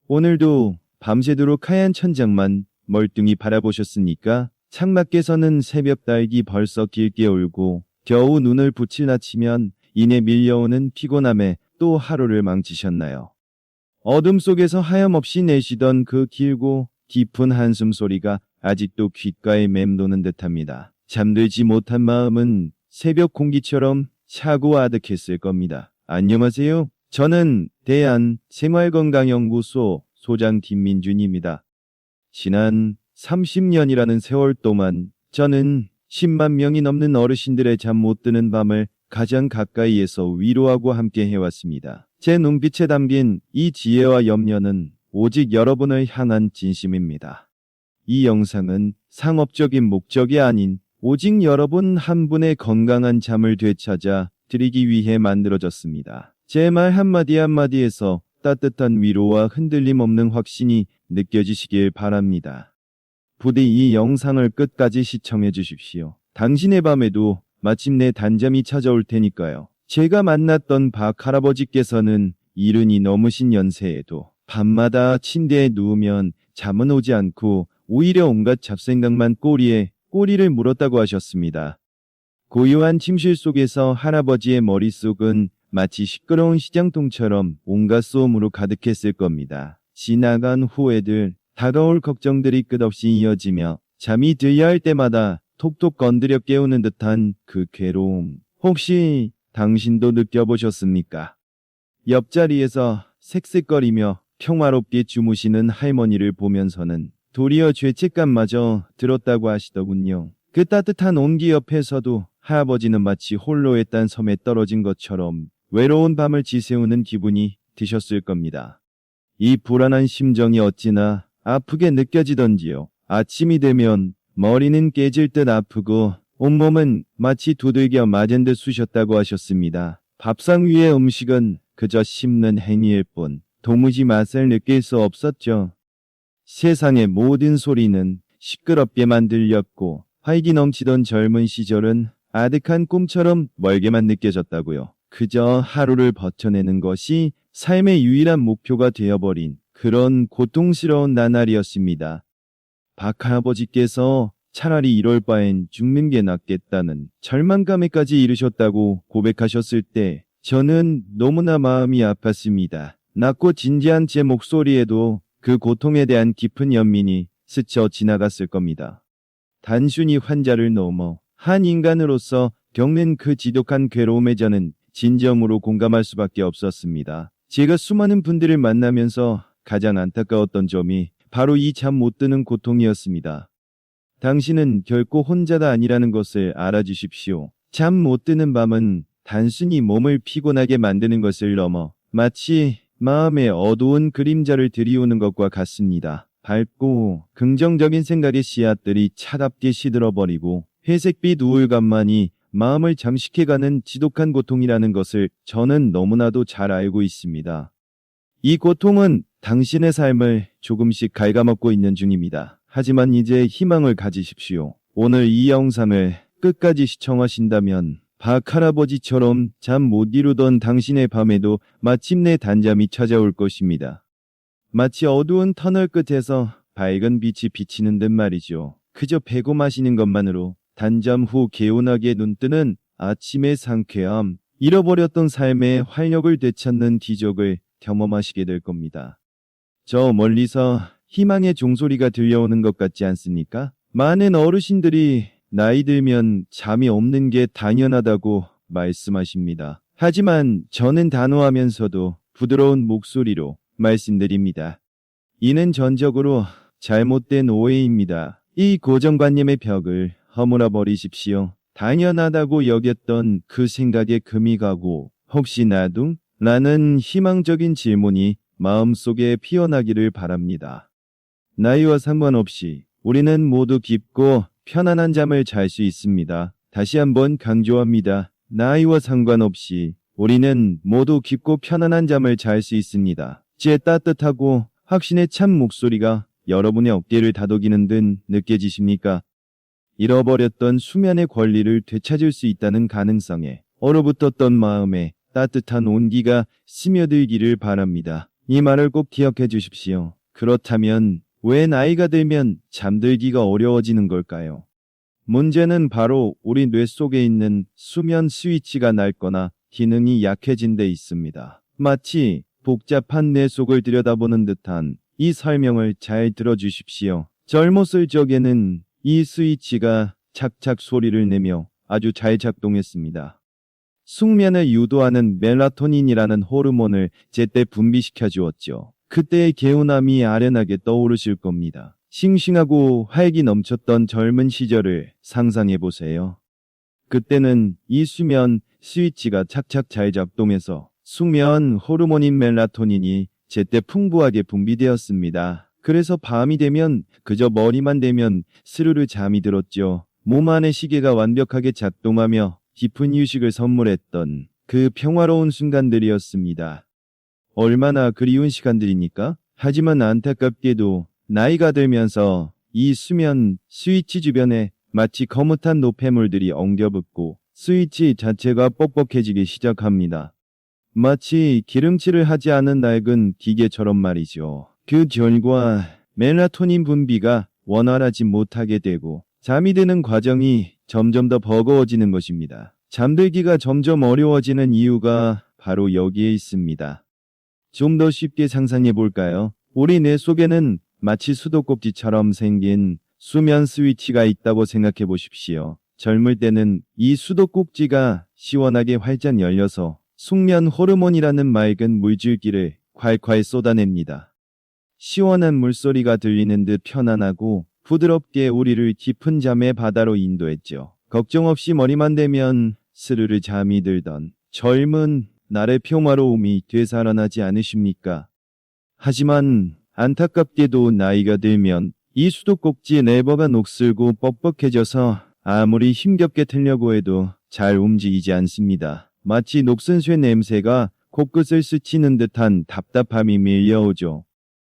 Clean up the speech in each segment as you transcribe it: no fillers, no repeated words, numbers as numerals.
오늘도 밤새도록 하얀 천장만 멀뚱히 바라보셨습니까? 창밖에서는 새벽 달기 벌써 길게 울고 겨우 눈을 붙일 아치면 이내 밀려오는 피곤함에 또 하루를 망치셨나요? 어둠 속에서 하염없이 내쉬던 그 길고 깊은 한숨 소리가 아직도 귓가에 맴도는 듯합니다. 잠들지 못한 마음은 새벽 공기처럼 차고 아득했을 겁니다. 안녕하세요. 저는 대한생활건강연구소 소장 김민준입니다. 지난 30년이라는 세월 동안 저는 10만 명이 넘는 어르신들의 잠 못 드는 밤을 가장 가까이에서 위로하고 함께 해왔습니다. 제 눈빛에 담긴 이 지혜와 염려는 오직 여러분을 향한 진심입니다. 이 영상은 상업적인 목적이 아닌 오직 여러분 한 분의 건강한 잠을 되찾아 드리기 위해 만들어졌습니다. 제 말 한마디 한마디에서 따뜻한 위로와 흔들림 없는 확신이 느껴지시길 바랍니다. 부디 이 영상을 끝까지 시청해 주십시오. 당신의 밤에도 마침내 단잠이 찾아올 테니까요. 제가 만났던 박 할아버지께서는 이른이 넘으신 연세에도 밤마다 침대에 누우면 잠은 오지 않고 오히려 온갖 잡생각만 꼬리를 물었다고 하셨습니다. 고요한 침실 속에서 할아버지의 머릿속은 마치 시끄러운 시장통처럼 온갖 소음으로 가득했을 겁니다. 지나간 후회들, 다가올 걱정들이 끝없이 이어지며 잠이 들려 할 때마다 톡톡 건드려 깨우는 듯한 그 괴로움. 혹시 당신도 느껴보셨습니까? 옆자리에서 색색거리며 평화롭게 주무시는 할머니를 보면서는 도리어 죄책감마저 들었다고 하시더군요. 그 따뜻한 온기 옆에서도 할아버지는 마치 홀로의 딴 섬에 떨어진 것처럼 외로운 밤을 지새우는 기분이 드셨을 겁니다. 이 불안한 심정이 어찌나 아프게 느껴지던지요. 아침이 되면 머리는 깨질 듯 아프고 온몸은 마치 두들겨 맞은 듯 쑤셨다고 하셨습니다. 밥상 위의 음식은 그저 씹는 행위일 뿐 도무지 맛을 느낄 수 없었죠. 세상의 모든 소리는 시끄럽게만 들렸고 활기 넘치던 젊은 시절은 아득한 꿈처럼 멀게만 느껴졌다고요. 그저 하루를 버텨내는 것이 삶의 유일한 목표가 되어버린 그런 고통스러운 나날이었습니다. 박 할아버지께서 차라리 이럴 바엔 죽는 게 낫겠다는 절망감에까지 이르셨다고 고백하셨을 때 저는 너무나 마음이 아팠습니다. 낮고 진지한 제 목소리에도 그 고통에 대한 깊은 연민이 스쳐 지나갔을 겁니다. 단순히 환자를 넘어 한 인간으로서 겪는 그 지독한 괴로움에 저는 진정으로 공감할 수밖에 없었습니다. 제가 수많은 분들을 만나면서 가장 안타까웠던 점이 바로 이 잠 못 드는 고통이었습니다. 당신은 결코 혼자가 아니라는 것을 알아주십시오. 잠 못 드는 밤은 단순히 몸을 피곤하게 만드는 것을 넘어 마치 마음에 어두운 그림자를 들이우는 것과 같습니다. 밝고 긍정적인 생각의 씨앗들이 차갑게 시들어버리고 회색빛 우울감만이 마음을 잠식해가는 지독한 고통이라는 것을 저는 너무나도 잘 알고 있습니다. 이 고통은 당신의 삶을 조금씩 갉아먹고 있는 중입니다. 하지만 이제 희망을 가지십시오. 오늘 이 영상을 끝까지 시청하신다면 박 할아버지처럼 잠 못 이루던 당신의 밤에도 마침내 단잠이 찾아올 것입니다. 마치 어두운 터널 끝에서 밝은 빛이 비치는 듯 말이죠. 그저 배고 마시는 것만으로 단잠 후 개운하게 눈뜨는 아침의 상쾌함, 잃어버렸던 삶의 활력을 되찾는 기적을 경험하시게 될 겁니다. 저 멀리서 희망의 종소리가 들려오는 것 같지 않습니까? 많은 어르신들이 나이 들면 잠이 없는 게 당연하다고 말씀하십니다. 하지만 저는 단호하면서도 부드러운 목소리로 말씀드립니다. 이는 전적으로 잘못된 오해입니다. 이 고정관념의 벽을 허물어 버리십시오. 당연하다고 여겼던 그 생각에 금이 가고 혹시 나도? 라는 희망적인 질문이 마음속에 피어나기를 바랍니다. 나이와 상관없이 우리는 모두 깊고 편안한 잠을 잘 수 있습니다. 다시 한번 강조합니다. 나이와 상관없이 우리는 모두 깊고 편안한 잠을 잘 수 있습니다. 제 따뜻하고 확신에 찬 목소리가 여러분의 어깨를 다독이는 듯 느껴지십니까? 잃어버렸던 수면의 권리를 되찾을 수 있다는 가능성에 얼어붙었던 마음에 따뜻한 온기가 스며들기를 바랍니다. 이 말을 꼭 기억해 주십시오. 그렇다면 왜 나이가 들면 잠들기가 어려워지는 걸까요? 문제는 바로 우리 뇌 속에 있는 수면 스위치가 낡거나 기능이 약해진 데 있습니다. 마치 복잡한 뇌 속을 들여다보는 듯한 이 설명을 잘 들어주십시오. 젊었을 적에는 이 스위치가 착착 소리를 내며 아주 잘 작동했습니다. 숙면을 유도하는 멜라토닌이라는 호르몬을 제때 분비시켜 주었죠. 그때의 개운함이 아련하게 떠오르실 겁니다. 싱싱하고 활기 넘쳤던 젊은 시절을 상상해 보세요. 그때는 이 수면 스위치가 착착 잘 작동해서 숙면 호르몬인 멜라토닌이 제때 풍부하게 분비되었습니다. 그래서 밤이 되면 그저 머리만 대면 스르르 잠이 들었죠. 몸 안의 시계가 완벽하게 작동하며 깊은 휴식을 선물했던 그 평화로운 순간들이었습니다. 얼마나 그리운 시간들입니까? 하지만 안타깝게도 나이가 들면서 이 수면 스위치 주변에 마치 거뭇한 노폐물들이 엉겨붙고 스위치 자체가 뻑뻑해지기 시작합니다. 마치 기름칠을 하지 않은 낡은 기계처럼 말이죠. 그 결과 멜라토닌 분비가 원활하지 못하게 되고 잠이 드는 과정이 점점 더 버거워지는 것입니다. 잠들기가 점점 어려워지는 이유가 바로 여기에 있습니다. 좀 더 쉽게 상상해 볼까요? 우리 뇌 속에는 마치 수도꼭지처럼 생긴 수면 스위치가 있다고 생각해 보십시오. 젊을 때는 이 수도꼭지가 시원하게 활짝 열려서 숙면 호르몬이라는 맑은 물줄기를 콸콸 쏟아냅니다. 시원한 물소리가 들리는 듯 편안하고 부드럽게 우리를 깊은 잠의 바다로 인도했죠. 걱정 없이 머리만 대면 스르르 잠이 들던 젊은 날의 평화로움이 되살아나지 않으십니까? 하지만 안타깝게도 나이가 들면 이 수도꼭지 레버가 녹슬고 뻑뻑해져서 아무리 힘겹게 틀려고 해도 잘 움직이지 않습니다. 마치 녹슨 쇠 냄새가 코끝을 스치는 듯한 답답함이 밀려오죠.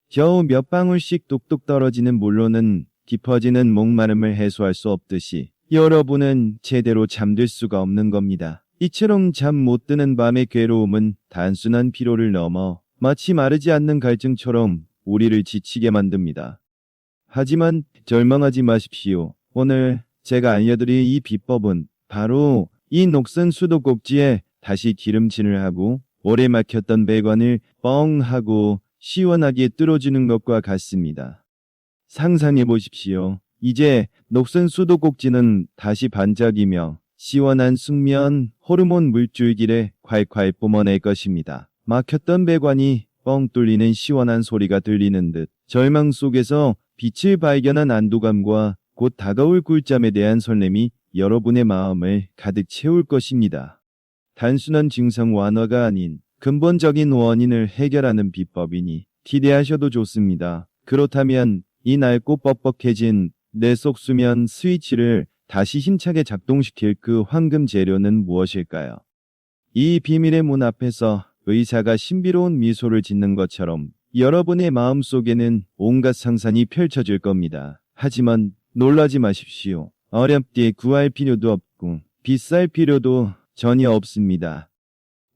겨우 몇 방울씩 뚝뚝 떨어지는 물로는 깊어지는 목마름을 해소할 수 없듯이 여러분은 제대로 잠들 수가 없는 겁니다. 이처럼 잠 못 드는 밤의 괴로움은 단순한 피로를 넘어 마치 마르지 않는 갈증처럼 우리를 지치게 만듭니다. 하지만 절망하지 마십시오. 오늘 제가 알려드릴 이 비법은 바로 이 녹슨 수도꼭지에 다시 기름칠을 하고 오래 막혔던 배관을 뻥 하고 시원하게 뚫어주는 것과 같습니다. 상상해 보십시오. 이제 녹슨 수도꼭지는 다시 반짝이며 시원한 숙면 호르몬 물줄기를 콸콸 뿜어낼 것입니다. 막혔던 배관이 뻥 뚫리는 시원한 소리가 들리는 듯 절망 속에서 빛을 발견한 안도감과 곧 다가올 꿀잠에 대한 설렘이 여러분의 마음을 가득 채울 것입니다. 단순한 증상 완화가 아닌 근본적인 원인을 해결하는 비법이니 기대하셔도 좋습니다. 그렇다면 이 낡고 뻑뻑해진 뇌 속 수면 스위치를 다시 힘차게 작동시킬 그 황금 재료는 무엇일까요? 이 비밀의 문 앞에서 의사가 신비로운 미소를 짓는 것처럼 여러분의 마음속에는 온갖 상상이 펼쳐질 겁니다. 하지만 놀라지 마십시오. 어렵게 구할 필요도 없고 비쌀 필요도 전혀 없습니다.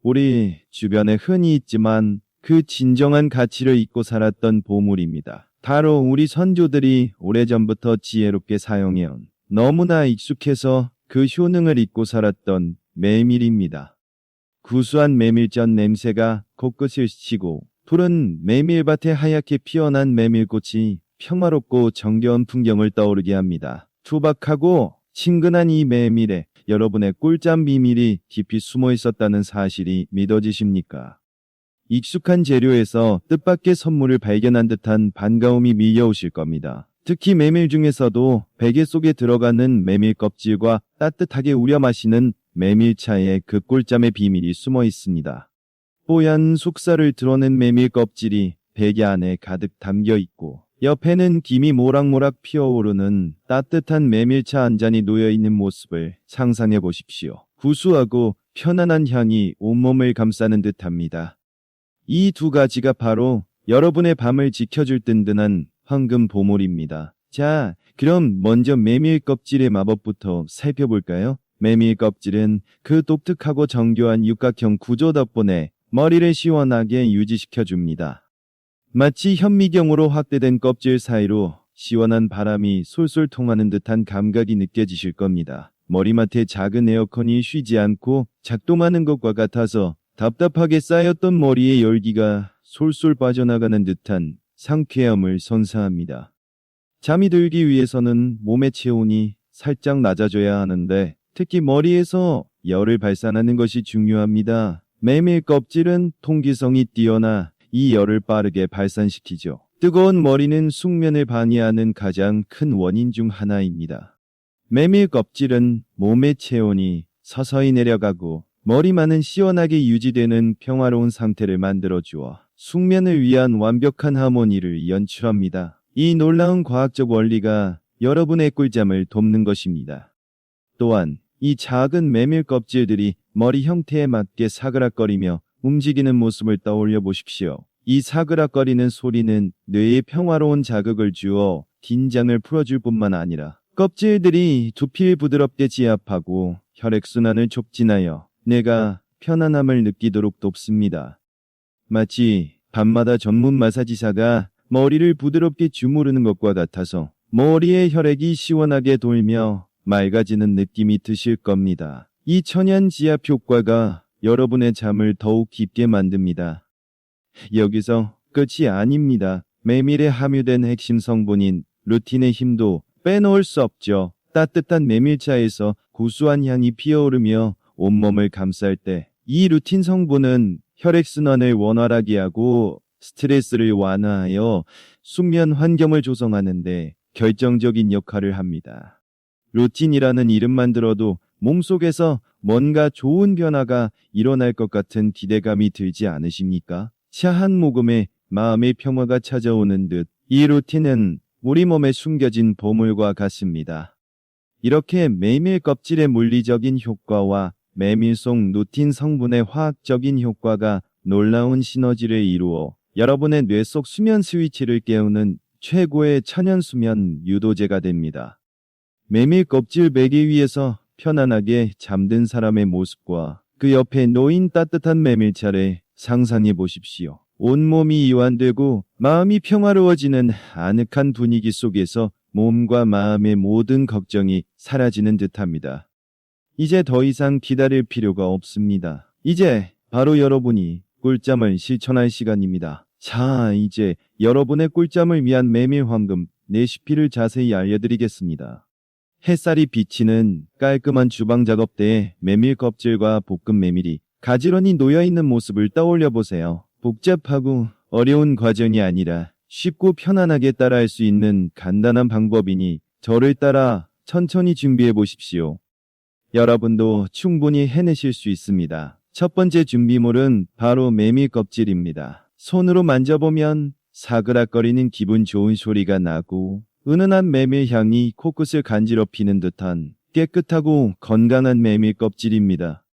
우리 주변에 흔히 있지만 그 진정한 가치를 잊고 살았던 보물입니다. 바로 우리 선조들이 오래전부터 지혜롭게 사용해온 너무나 익숙해서 그 효능을 잊고 살았던 메밀입니다. 구수한 메밀전 냄새가 코끝을 스치고 푸른 메밀밭에 하얗게 피어난 메밀꽃이 평화롭고 정겨운 풍경을 떠오르게 합니다. 투박하고 친근한 이 메밀에 여러분의 꿀잠 비밀이 깊이 숨어 있었다는 사실이 믿어지십니까? 익숙한 재료에서 뜻밖의 선물을 발견한 듯한 반가움이 밀려오실 겁니다. 특히 메밀 중에서도 베개 속에 들어가는 메밀 껍질과 따뜻하게 우려 마시는 메밀차에 그 꿀잠의 비밀이 숨어 있습니다. 뽀얀 속살을 드러낸 메밀 껍질이 베개 안에 가득 담겨 있고 옆에는 김이 모락모락 피어오르는 따뜻한 메밀차 한 잔이 놓여있는 모습을 상상해 보십시오. 구수하고 편안한 향이 온몸을 감싸는 듯합니다. 이 두 가지가 바로 여러분의 밤을 지켜줄 든든한 황금 보물입니다. 자, 그럼 먼저 메밀 껍질의 마법부터 살펴볼까요? 메밀 껍질은 그 독특하고 정교한 육각형 구조 덕분에 머리를 시원하게 유지시켜줍니다. 마치 현미경으로 확대된 껍질 사이로 시원한 바람이 솔솔 통하는 듯한 감각이 느껴지실 겁니다. 머리맡에 작은 에어컨이 쉬지 않고 작동하는 것과 같아서 답답하게 쌓였던 머리의 열기가 솔솔 빠져나가는 듯한 상쾌함을 선사합니다. 잠이 들기 위해서는 몸의 체온이 살짝 낮아져야 하는데 특히 머리에서 열을 발산하는 것이 중요합니다. 메밀 껍질은 통기성이 뛰어나 이 열을 빠르게 발산시키죠. 뜨거운 머리는 숙면을 방해하는 가장 큰 원인 중 하나입니다. 메밀 껍질은 몸의 체온이 서서히 내려가고 머리만은 시원하게 유지되는 평화로운 상태를 만들어주어 숙면을 위한 완벽한 하모니를 연출합니다. 이 놀라운 과학적 원리가 여러분의 꿀잠을 돕는 것입니다. 또한 이 작은 메밀 껍질들이 머리 형태에 맞게 사그락거리며 움직이는 모습을 떠올려 보십시오. 이 사그락거리는 소리는 뇌에 평화로운 자극을 주어 긴장을 풀어줄 뿐만 아니라 껍질들이 두피를 부드럽게 지압하고 혈액순환을 촉진하여 뇌가 편안함을 느끼도록 돕습니다. 마치 밤마다 전문 마사지사가 머리를 부드럽게 주무르는 것과 같아서 머리의 혈액이 시원하게 돌며 맑아지는 느낌이 드실 겁니다. 이 천연 지압 효과가 여러분의 잠을 더욱 깊게 만듭니다. 여기서 끝이 아닙니다. 메밀에 함유된 핵심 성분인 루틴의 힘도 빼놓을 수 없죠. 따뜻한 메밀차에서 고소한 향이 피어오르며 온몸을 감쌀 때 이 루틴 성분은 혈액순환을 원활하게 하고 스트레스를 완화하여 숙면 환경을 조성하는 데 결정적인 역할을 합니다. 루틴이라는 이름만 들어도 몸속에서 뭔가 좋은 변화가 일어날 것 같은 기대감이 들지 않으십니까? 차 한 모금에 마음의 평화가 찾아오는 듯 이 루틴은 우리 몸에 숨겨진 보물과 같습니다. 이렇게 메밀 껍질의 물리적인 효과와 메밀 속 루틴 성분의 화학적인 효과가 놀라운 시너지를 이루어 여러분의 뇌 속 수면 스위치를 깨우는 최고의 천연 수면 유도제가 됩니다. 메밀 껍질 베개 위에서 편안하게 잠든 사람의 모습과 그 옆에 놓인 따뜻한 메밀차를 상상해 보십시오. 온몸이 이완되고 마음이 평화로워지는 아늑한 분위기 속에서 몸과 마음의 모든 걱정이 사라지는 듯합니다. 이제 더 이상 기다릴 필요가 없습니다. 이제 바로 여러분이 꿀잠을 실천할 시간입니다. 자, 이제 여러분의 꿀잠을 위한 메밀 황금 레시피를 자세히 알려드리겠습니다. 햇살이 비치는 깔끔한 주방 작업대에 메밀 껍질과 볶은 메밀이 가지런히 놓여있는 모습을 떠올려 보세요. 복잡하고 어려운 과정이 아니라 쉽고 편안하게 따라할 수 있는 간단한 방법이니 저를 따라 천천히 준비해 보십시오. 여러분도 충분히 해내실 수 있습니다. 첫 번째 준비물은 바로 메밀 껍질입니다. 손으로 만져보면 사그락거리는 기분 좋은 소리가 나고 은은한 메밀 향이 코끝을 간지럽히는 듯한 깨끗하고 건강한 메밀 껍질입니다.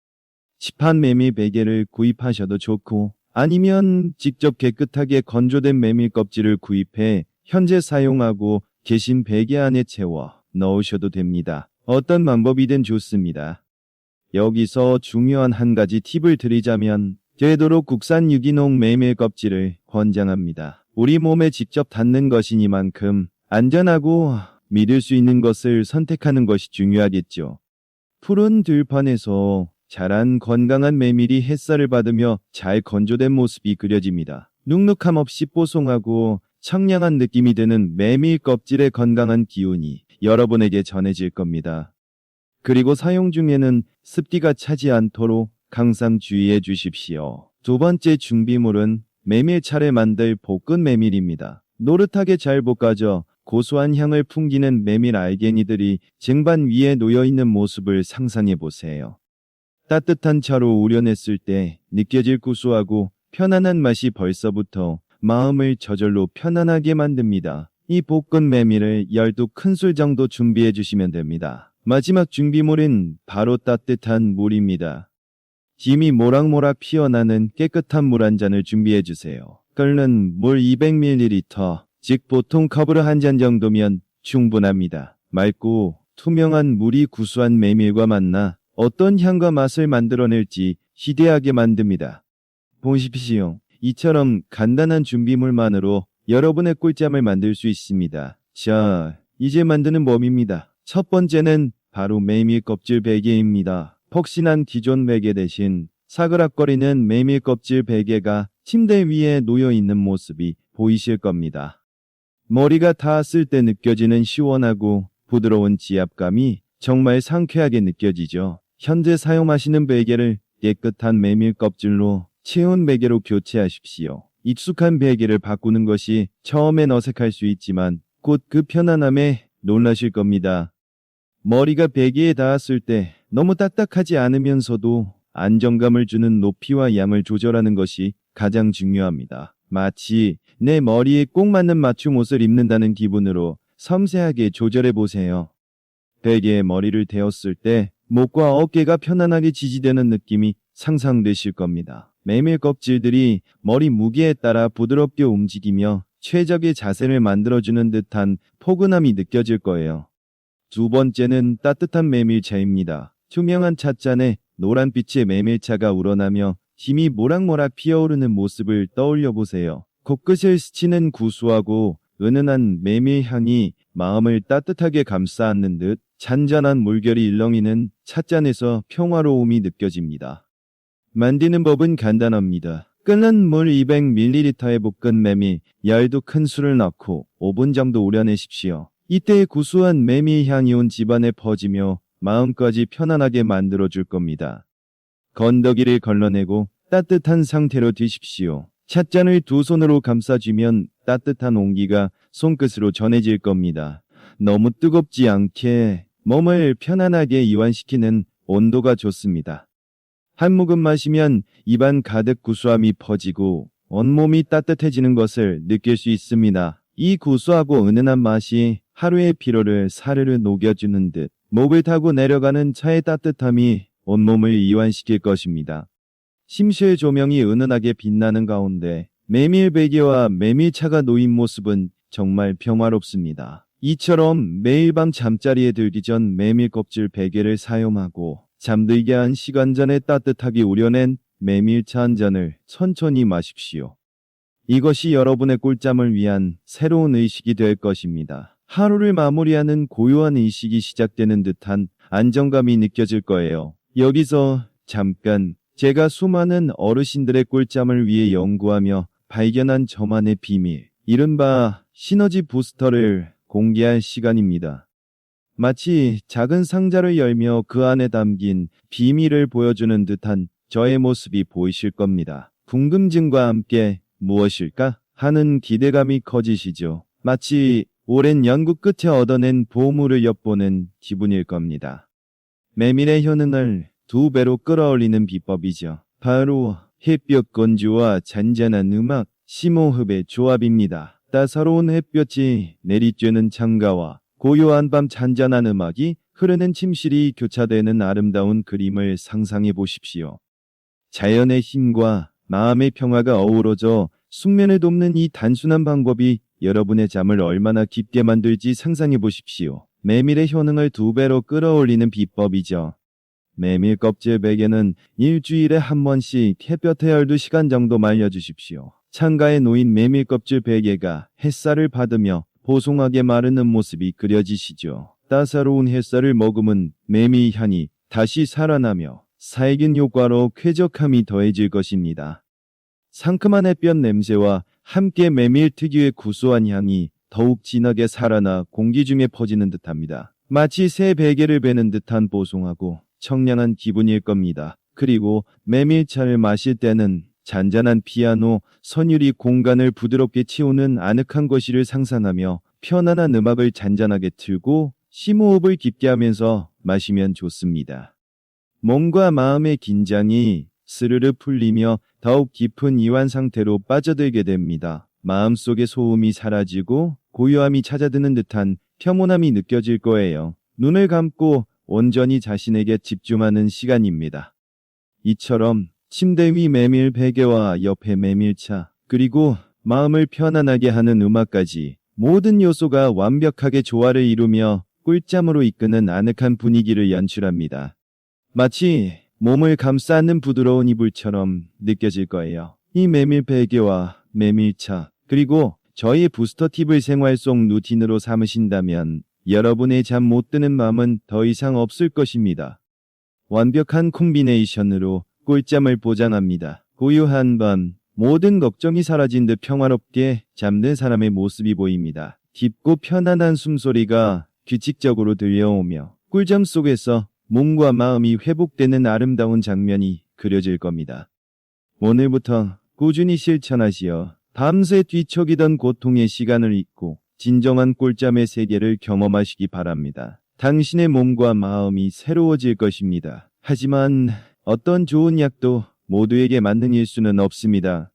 시판 메밀 베개를 구입하셔도 좋고 아니면 직접 깨끗하게 건조된 메밀 껍질을 구입해 현재 사용하고 계신 베개 안에 채워 넣으셔도 됩니다. 어떤 방법이든 좋습니다. 여기서 중요한 한 가지 팁을 드리자면 되도록 국산 유기농 메밀 껍질을 권장합니다. 우리 몸에 직접 닿는 것이니만큼 안전하고 믿을 수 있는 것을 선택하는 것이 중요하겠죠. 푸른 들판에서 자란 건강한 메밀이 햇살을 받으며 잘 건조된 모습이 그려집니다. 눅눅함 없이 뽀송하고 청량한 느낌이 드는 메밀 껍질의 건강한 기운이 여러분에게 전해질 겁니다. 그리고 사용 중에는 습기가 차지 않도록 항상 주의해 주십시오. 두 번째 준비물은 메밀차를 만들 볶은 메밀입니다. 노릇하게 잘 볶아져 고소한 향을 풍기는 메밀 알갱이들이 쟁반 위에 놓여있는 모습을 상상해 보세요. 따뜻한 차로 우려냈을 때 느껴질 구수하고 편안한 맛이 벌써부터 마음을 저절로 편안하게 만듭니다. 이 볶은 메밀을 12큰술 정도 준비해 주시면 됩니다. 마지막 준비물은 바로 따뜻한 물입니다. 김이 모락모락 피어나는 깨끗한 물 한 잔을 준비해 주세요. 끓는 물 200ml, 즉 보통 컵으로 한 잔 정도면 충분합니다. 맑고 투명한 물이 구수한 메밀과 만나 어떤 향과 맛을 만들어낼지 기대하게 만듭니다. 보십시오. 이처럼 간단한 준비물만으로 여러분의 꿀잠을 만들 수 있습니다. 자, 이제 만드는 법입니다. 첫 번째는 바로 메밀 껍질 베개입니다. 폭신한 기존 베개 대신 사그락거리는 메밀 껍질 베개가 침대 위에 놓여 있는 모습이 보이실 겁니다. 머리가 닿았을 때 느껴지는 시원하고 부드러운 지압감이 정말 상쾌하게 느껴지죠. 현재 사용하시는 베개를 깨끗한 메밀 껍질로 채운 베개로 교체하십시오. 익숙한 베개를 바꾸는 것이 처음엔 어색할 수 있지만 곧 그 편안함에 놀라실 겁니다. 머리가 베개에 닿았을 때 너무 딱딱하지 않으면서도 안정감을 주는 높이와 양을 조절하는 것이 가장 중요합니다. 마치 내 머리에 꼭 맞는 맞춤 옷을 입는다는 기분으로 섬세하게 조절해 보세요. 베개에 머리를 대었을 때 목과 어깨가 편안하게 지지되는 느낌이 상상되실 겁니다. 메밀 껍질들이 머리 무게에 따라 부드럽게 움직이며 최적의 자세를 만들어주는 듯한 포근함이 느껴질 거예요. 두 번째는 따뜻한 메밀차입니다. 투명한 찻잔에 노란빛의 메밀차가 우러나며 힘이 모락모락 피어오르는 모습을 떠올려 보세요. 코끝을 스치는 구수하고 은은한 메밀 향이 마음을 따뜻하게 감싸 안는 듯 잔잔한 물결이 일렁이는 찻잔에서 평화로움이 느껴집니다. 만드는 법은 간단합니다. 끓는 물 200ml에 볶은 메밀 12큰술을 넣고 5분 정도 우려내십시오. 이때 구수한 메밀 향이 온 집안에 퍼지며 마음까지 편안하게 만들어줄 겁니다. 건더기를 걸러내고 따뜻한 상태로 드십시오. 찻잔을 두 손으로 감싸주면 따뜻한 온기가 손끝으로 전해질 겁니다. 너무 뜨겁지 않게 몸을 편안하게 이완시키는 온도가 좋습니다. 한 모금 마시면 입안 가득 구수함이 퍼지고 온몸이 따뜻해지는 것을 느낄 수 있습니다. 이 구수하고 은은한 맛이 하루의 피로를 사르르 녹여주는 듯 목을 타고 내려가는 차의 따뜻함이 온몸을 이완시킬 것입니다. 심실 조명이 은은하게 빛나는 가운데 메밀 베개와 메밀차가 놓인 모습은 정말 평화롭습니다. 이처럼 매일 밤 잠자리에 들기 전 메밀 껍질 베개를 사용하고 잠들게 한 시간 전에 따뜻하게 우려낸 메밀차 한 잔을 천천히 마십시오. 이것이 여러분의 꿀잠을 위한 새로운 의식이 될 것입니다. 하루를 마무리하는 고요한 의식이 시작되는 듯한 안정감이 느껴질 거예요. 여기서 잠깐 제가 수많은 어르신들의 꿀잠을 위해 연구하며 발견한 저만의 비밀, 이른바 시너지 부스터를 공개할 시간입니다. 마치 작은 상자를 열며 그 안에 담긴 비밀을 보여주는 듯한 저의 모습이 보이실 겁니다. 궁금증과 함께 무엇일까 하는 기대감이 커지시죠. 마치 오랜 연구 끝에 얻어낸 보물을 엿보는 기분일 겁니다. 메밀의 효능을 2배로 끌어올리는 비법이죠. 바로 햇볕 건조와 잔잔한 음악, 심호흡의 조합입니다. 따사로운 햇볕이 내리쬐는 창가와 고요한 밤 잔잔한 음악이 흐르는 침실이 교차되는 아름다운 그림을 상상해 보십시오. 자연의 힘과 마음의 평화가 어우러져 숙면을 돕는 이 단순한 방법이 여러분의 잠을 얼마나 깊게 만들지 상상해 보십시오. 메밀의 효능을 2배로 끌어올리는 비법이죠. 메밀 껍질 베개는 일주일에 한 번씩 햇볕에 12시간 정도 말려주십시오. 창가에 놓인 메밀 껍질 베개가 햇살을 받으며 보송하게 마르는 모습이 그려지시죠. 따사로운 햇살을 머금은 메밀 향이 다시 살아나며 살균 효과로 쾌적함이 더해질 것입니다. 상큼한 햇볕 냄새와 함께 메밀 특유의 구수한 향이 더욱 진하게 살아나 공기 중에 퍼지는 듯합니다. 마치 새 베개를 베는 듯한 보송하고 청량한 기분일 겁니다. 그리고 메밀차를 마실 때는 잔잔한 피아노, 선율이 공간을 부드럽게 채우는 아늑한 거실을 상상하며 편안한 음악을 잔잔하게 틀고 심호흡을 깊게 하면서 마시면 좋습니다. 몸과 마음의 긴장이 스르르 풀리며 더욱 깊은 이완 상태로 빠져들게 됩니다. 마음속의 소음이 사라지고 고요함이 찾아드는 듯한 평온함이 느껴질 거예요. 눈을 감고 온전히 자신에게 집중하는 시간입니다. 이처럼 침대 위 메밀 베개와 옆에 메밀차, 그리고 마음을 편안하게 하는 음악까지 모든 요소가 완벽하게 조화를 이루며 꿀잠으로 이끄는 아늑한 분위기를 연출합니다. 마치 몸을 감싸는 부드러운 이불처럼 느껴질 거예요. 이 메밀 베개와 메밀차, 그리고 저희 부스터 팁을 생활 속 루틴으로 삼으신다면 여러분의 잠 못 드는 밤은 더 이상 없을 것입니다. 완벽한 콤비네이션으로 꿀잠을 보장합니다. 고요한 밤, 모든 걱정이 사라진 듯 평화롭게 잠든 사람의 모습이 보입니다. 깊고 편안한 숨소리가 규칙적으로 들려오며 꿀잠 속에서 몸과 마음이 회복되는 아름다운 장면이 그려질 겁니다. 오늘부터 꾸준히 실천하시어 밤새 뒤척이던 고통의 시간을 잊고 진정한 꿀잠의 세계를 경험하시기 바랍니다. 당신의 몸과 마음이 새로워질 것입니다. 하지만 어떤 좋은 약도 모두에게 맞는 일수는 없습니다.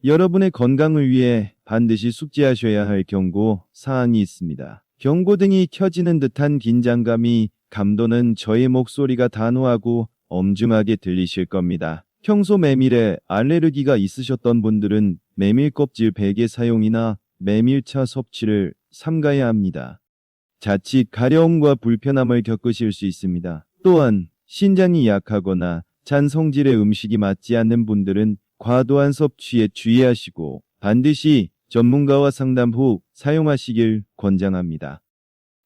여러분의 건강을 위해 반드시 숙지하셔야 할 경고 사항이 있습니다. 경고등이 켜지는 듯한 긴장감이 감도는 저의 목소리가 단호하고 엄중하게 들리실 겁니다. 평소 메밀에 알레르기가 있으셨던 분들은 메밀 껍질 베개 사용이나 메밀차 섭취를 삼가야 합니다. 자칫 가려움과 불편함을 겪으실 수 있습니다. 또한 신장이 약하거나 잔 성질의 음식이 맞지 않는 분들은 과도한 섭취에 주의하시고 반드시 전문가와 상담 후 사용하시길 권장합니다.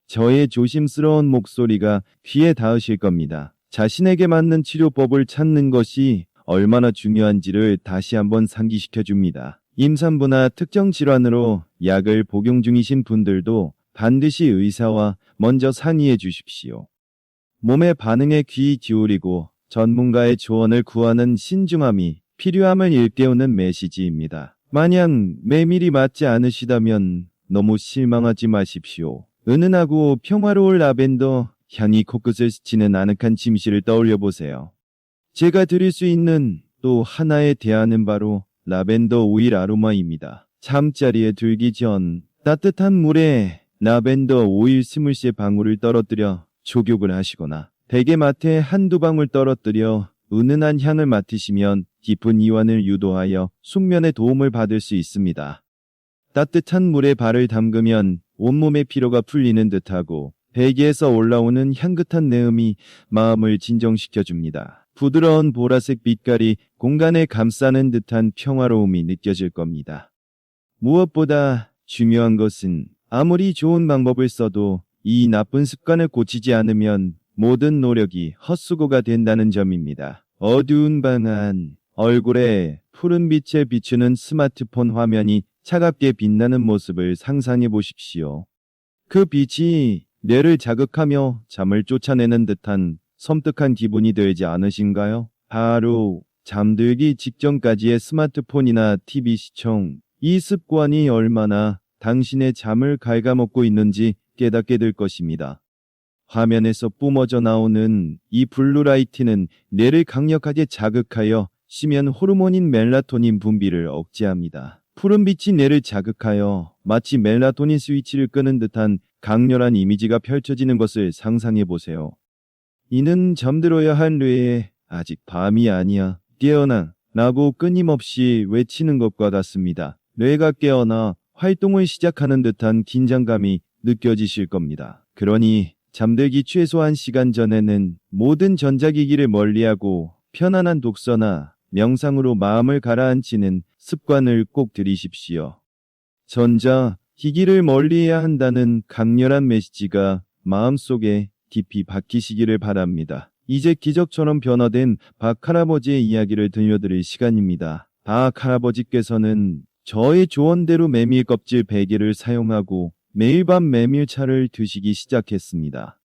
저의 조심스러운 목소리가 귀에 닿으실 겁니다. 자신에게 맞는 치료법을 찾는 것이 얼마나 중요한지를 다시 한번 상기시켜 줍니다. 임산부나 특정 질환으로 약을 복용 중이신 분들도 반드시 의사와 먼저 상의해 주십시오. 몸의 반응에 귀 기울이고 전문가의 조언을 구하는 신중함이 필요함을 일깨우는 메시지입니다. 만약 메밀이 맞지 않으시다면 너무 실망하지 마십시오. 은은하고 평화로운 라벤더 향이 코끝을 스치는 아늑한 침실을 떠올려 보세요. 제가 드릴 수 있는 또 하나의 대안은 바로 라벤더 오일 아로마입니다. 잠자리에 들기 전 따뜻한 물에 라벤더 오일 스물세 방울을 떨어뜨려 족욕을 하시거나 베개맡에 한두 방울 떨어뜨려 은은한 향을 맡으시면 깊은 이완을 유도하여 숙면에 도움을 받을 수 있습니다. 따뜻한 물에 발을 담그면 온몸의 피로가 풀리는 듯하고 베개에서 올라오는 향긋한 내음이 마음을 진정시켜줍니다. 부드러운 보라색 빛깔이 공간을 감싸는 듯한 평화로움이 느껴질 겁니다. 무엇보다 중요한 것은 아무리 좋은 방법을 써도 이 나쁜 습관을 고치지 않으면 모든 노력이 헛수고가 된다는 점입니다. 어두운 방 안, 얼굴에 푸른 빛에 비추는 스마트폰 화면이 차갑게 빛나는 모습을 상상해 보십시오. 그 빛이 뇌를 자극하며 잠을 쫓아내는 듯한 섬뜩한 기분이 들지 않으신가요? 바로 잠들기 직전까지의 스마트폰이나 TV 시청, 이 습관이 얼마나 당신의 잠을 갉아먹고 있는지 깨닫게 될 것입니다. 화면에서 뿜어져 나오는 이 블루라이트는 뇌를 강력하게 자극하여 심연 호르몬인 멜라토닌 분비를 억제합니다. 푸른빛이 뇌를 자극하여 마치 멜라토닌 스위치를 끄는 듯한 강렬한 이미지가 펼쳐지는 것을 상상해 보세요. 이는 잠들어야 할 뇌에 아직 밤이 아니야, 깨어나 라고 끊임없이 외치는 것과 같습니다. 뇌가 깨어나 활동을 시작하는 듯한 긴장감이 느껴지실 겁니다. 그러니 잠들기 최소 1시간 전에는 모든 전자기기를 멀리하고 편안한 독서나 명상으로 마음을 가라앉히는 습관을 꼭 들이십시오. 전자기기를 멀리해야 한다는 강렬한 메시지가 마음속에 깊이 박히시기를 바랍니다. 이제 기적처럼 변화된 박 할아버지의 이야기를 들려드릴 시간입니다. 박 할아버지께서는 저의 조언대로 메밀 껍질 베개를 사용하고 매일 밤 메밀차를 드시기 시작했습니다.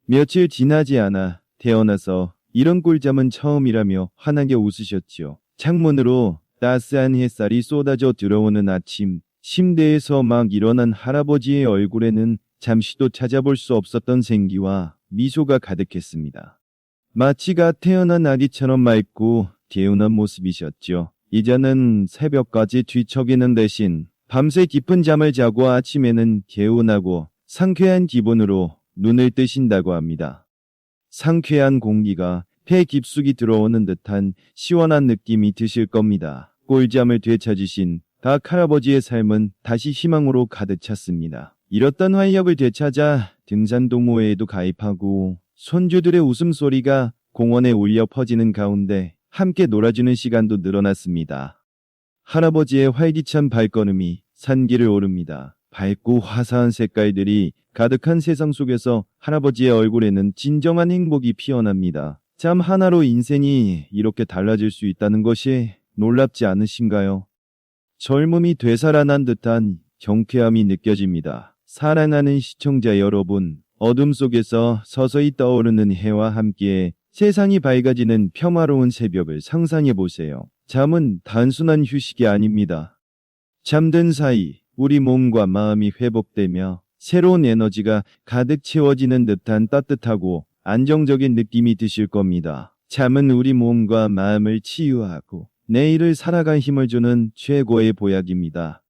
며칠 지나지 않아 태어나서 이런 꿀잠은 처음이라며 환하게 웃으셨지요. 창문으로 따스한 햇살이 쏟아져 들어오는 아침, 침대에서 막 일어난 할아버지의 얼굴에는 잠시도 찾아볼 수 없었던 생기와 미소가 가득했습니다. 마치 갓 태어난 아기처럼 맑고 개운한 모습이셨죠. 이제는 새벽까지 뒤척이는 대신 밤새 깊은 잠을 자고 아침에는 개운하고 상쾌한 기분으로 눈을 뜨신다고 합니다. 상쾌한 공기가 폐 깊숙이 들어오는 듯한 시원한 느낌이 드실 겁니다. 꿀잠을 되찾으신 박 할아버지의 삶은 다시 희망으로 가득 찼습니다. 잃었던 활력을 되찾아 등산 동호회에도 가입하고 손주들의 웃음소리가 공원에 울려 퍼지는 가운데 함께 놀아주는 시간도 늘어났습니다. 할아버지의 활기찬 발걸음이 산길을 오릅니다. 밝고 화사한 색깔들이 가득한 세상 속에서 할아버지의 얼굴에는 진정한 행복이 피어납니다. 참 하나로 인생이 이렇게 달라질 수 있다는 것이 놀랍지 않으신가요? 젊음이 되살아난 듯한 경쾌함이 느껴집니다. 사랑하는 시청자 여러분, 어둠 속에서 서서히 떠오르는 해와 함께 세상이 밝아지는 평화로운 새벽을 상상해 보세요. 잠은 단순한 휴식이 아닙니다. 잠든 사이 우리 몸과 마음이 회복되며 새로운 에너지가 가득 채워지는 듯한 따뜻하고 안정적인 느낌이 드실 겁니다. 잠은 우리 몸과 마음을 치유하고 내일을 살아갈 힘을 주는 최고의 보약입니다.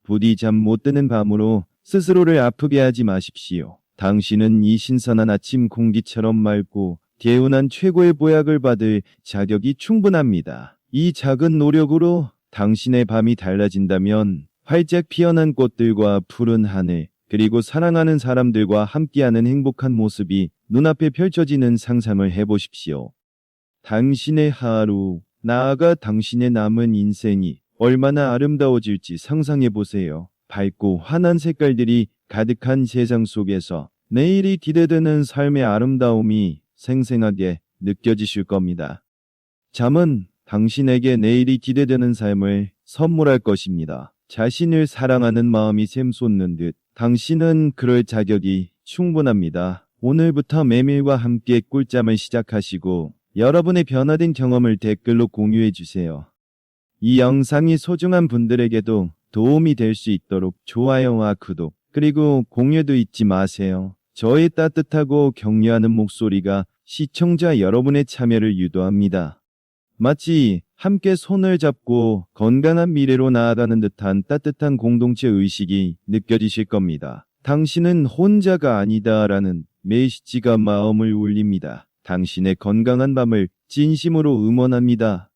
부디 잠 못 드는 밤으로 스스로를 아프게 하지 마십시오. 당신은 이 신선한 아침 공기처럼 맑고 개운한 최고의 보약을 받을 자격이 충분합니다. 이 작은 노력으로 당신의 밤이 달라진다면 활짝 피어난 꽃들과 푸른 하늘, 그리고 사랑하는 사람들과 함께하는 행복한 모습이 눈앞에 펼쳐지는 상상을 해보십시오. 당신의 하루, 나아가 당신의 남은 인생이 얼마나 아름다워질지 상상해보세요. 밝고 환한 색깔들이 가득한 세상 속에서 내일이 기대되는 삶의 아름다움이 생생하게 느껴지실 겁니다. 잠은 당신에게 내일이 기대되는 삶을 선물할 것입니다. 자신을 사랑하는 마음이 샘솟는 듯 당신은 그럴 자격이 충분합니다. 오늘부터 메밀과 함께 꿀잠을 시작하시고 여러분의 변화된 경험을 댓글로 공유해 주세요. 이 영상이 소중한 분들에게도 도움이 될 수 있도록 좋아요와 구독, 그리고 공유도 잊지 마세요. 저의 따뜻하고 격려하는 목소리가 시청자 여러분의 참여를 유도합니다. 마치 함께 손을 잡고 건강한 미래로 나아가는 듯한 따뜻한 공동체 의식이 느껴지실 겁니다. 당신은 혼자가 아니다라는 메시지가 마음을 울립니다. 당신의 건강한 밤을 진심으로 응원합니다.